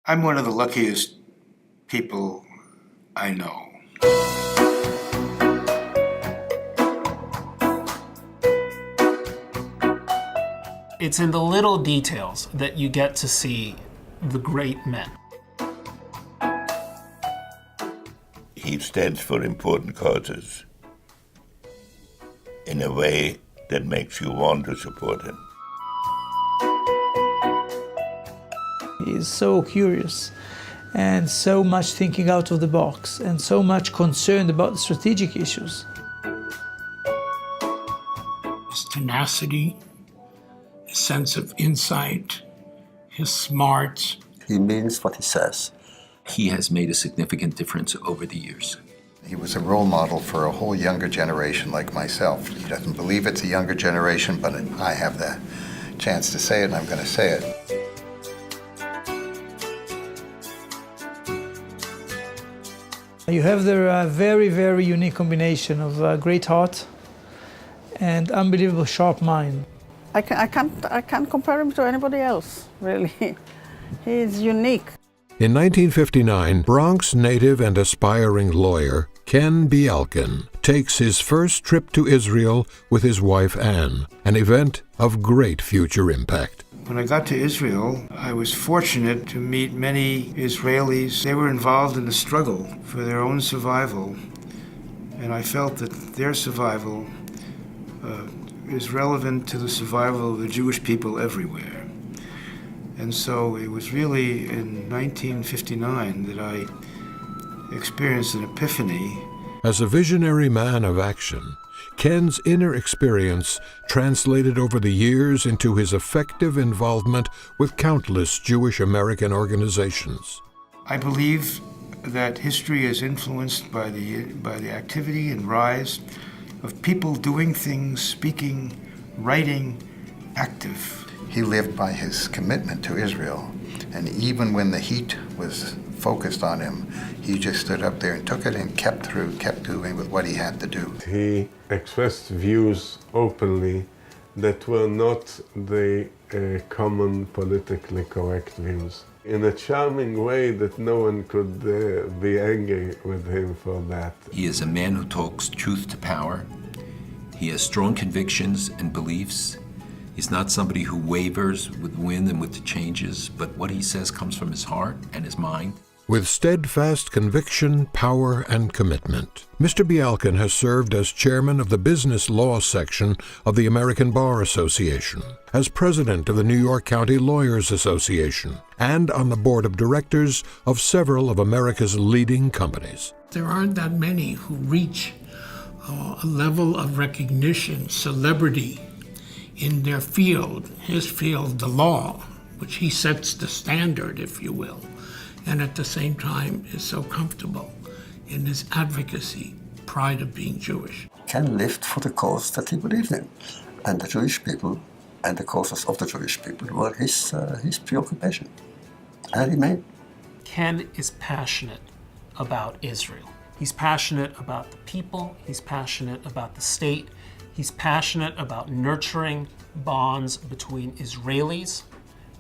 I'm one of the luckiest people I know. It's in the little details that you get to see the great men. He stands for important causes in a way that makes you want to support him. He is so curious and so much thinking out of the box and so much concerned about the strategic issues. His tenacity, his sense of insight, his smarts. He means what he says. He has made a significant difference over the years. He was a role model for a whole younger generation like myself. He doesn't believe it's a younger generation, but I have the chance to say it, and I'm going to say it. You have their very, very unique combination of great heart and unbelievable sharp mind. I can't compare him to anybody else, really. He is unique. In 1959, Bronx native and aspiring lawyer Ken Bialkin takes his first trip to Israel with his wife Anne, an event of great future impact. When I got to Israel, I was fortunate to meet many Israelis. They were involved in the struggle for their own survival, and I felt that their survival is relevant to the survival of the Jewish people everywhere. And so it was really in 1959 that I experienced an epiphany. As a visionary man of action, Ken's inner experience translated over the years into his effective involvement with countless Jewish American organizations. I believe that history is influenced by the activity and rise of people doing things, speaking, writing, active. He lived by his commitment to Israel, and even when the heat was focused on him, he just stood up there and took it and kept doing with what he had to do. He expressed views openly that were not the common politically correct views, in a charming way that no one could be angry with him for that. He is a man who talks truth to power. He has strong convictions and beliefs. He's not somebody who wavers with the wind and with the changes, but what he says comes from his heart and his mind. With steadfast conviction, power, and commitment, Mr. Bialkin has served as chairman of the business law section of the American Bar Association, as president of the New York County Lawyers Association, and on the board of directors of several of America's leading companies. There aren't that many who reach a level of recognition, celebrity in their field, his field, the law, which he sets the standard, if you will, and at the same time is so comfortable in his advocacy, pride of being Jewish. Ken lived for the cause that he believed in, and the Jewish people and the causes of the Jewish people were his preoccupation, and he made. Ken is passionate about Israel. He's passionate about the people, he's passionate about the state, he's passionate about nurturing bonds between Israelis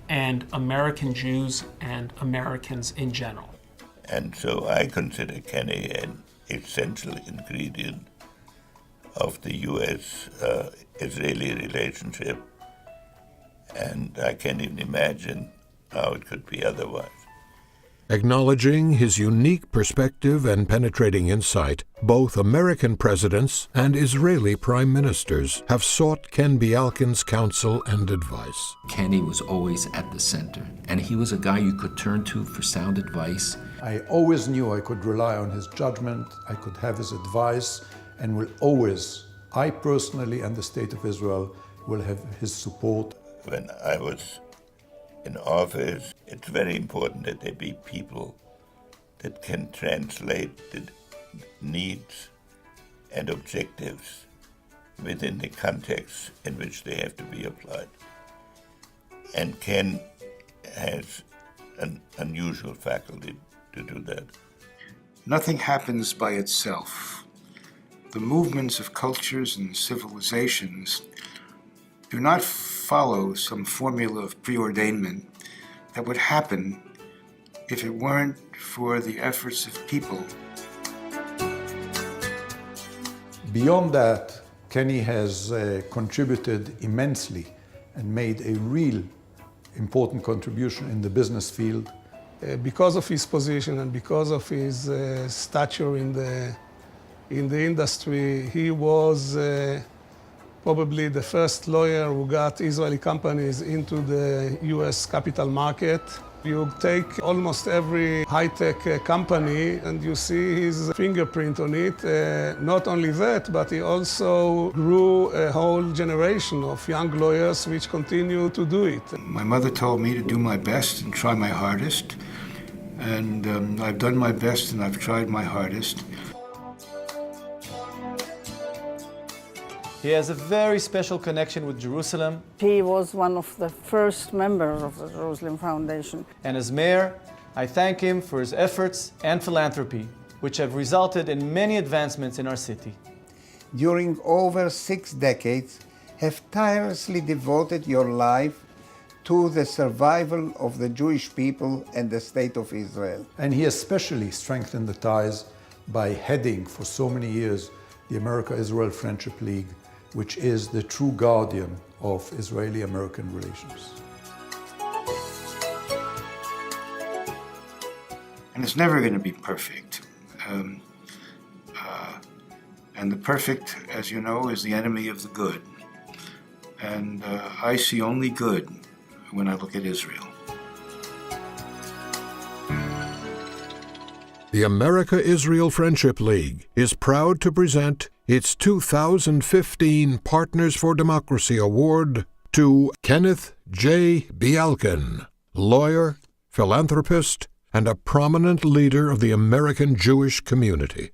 and American Jews and Americans in general. And so I consider Kenny an essential ingredient of the U.S.-Israeli relationship, and I can't even imagine how it could be otherwise. Acknowledging his unique perspective and penetrating insight, both American presidents and Israeli prime ministers have sought Ken Bialkin's counsel and advice. Kenny was always at the center, and he was a guy you could turn to for sound advice. I always knew I could rely on his judgment, I could have his advice, and will always, I personally and the State of Israel, will have his support. When I was in office, it's very important that there be people that can translate the needs and objectives within the context in which they have to be applied. And Ken has an unusual faculty to do that. Nothing happens by itself. The movements of cultures and civilizations do not follow some formula of preordainment that would happen if it weren't for the efforts of people. Beyond that, Kenny has contributed immensely and made a real important contribution in the business field. Because of his position and because of his stature in the industry, he was probably the first lawyer who got Israeli companies into the US capital market. You take almost every high-tech company and you see his fingerprint on it. Not only that, but he also grew a whole generation of young lawyers which continue to do it. My mother told me to do my best and try my hardest. And I've done my best and I've tried my hardest. He has a very special connection with Jerusalem. He was one of the first members of the Jerusalem Foundation. And as mayor, I thank him for his efforts and philanthropy, which have resulted in many advancements in our city. During over 6 decades, have tirelessly devoted your life to the survival of the Jewish people and the State of Israel. And he especially strengthened the ties by heading for so many years the America-Israel Friendship League, which is the true guardian of Israeli-American relations. And it's never going to be perfect. And the perfect, as you know, is the enemy of the good. And I see only good when I look at Israel. The America-Israel Friendship League is proud to present its 2015 Partners for Democracy Award to Kenneth J. Bialkin, lawyer, philanthropist, and a prominent leader of the American Jewish community.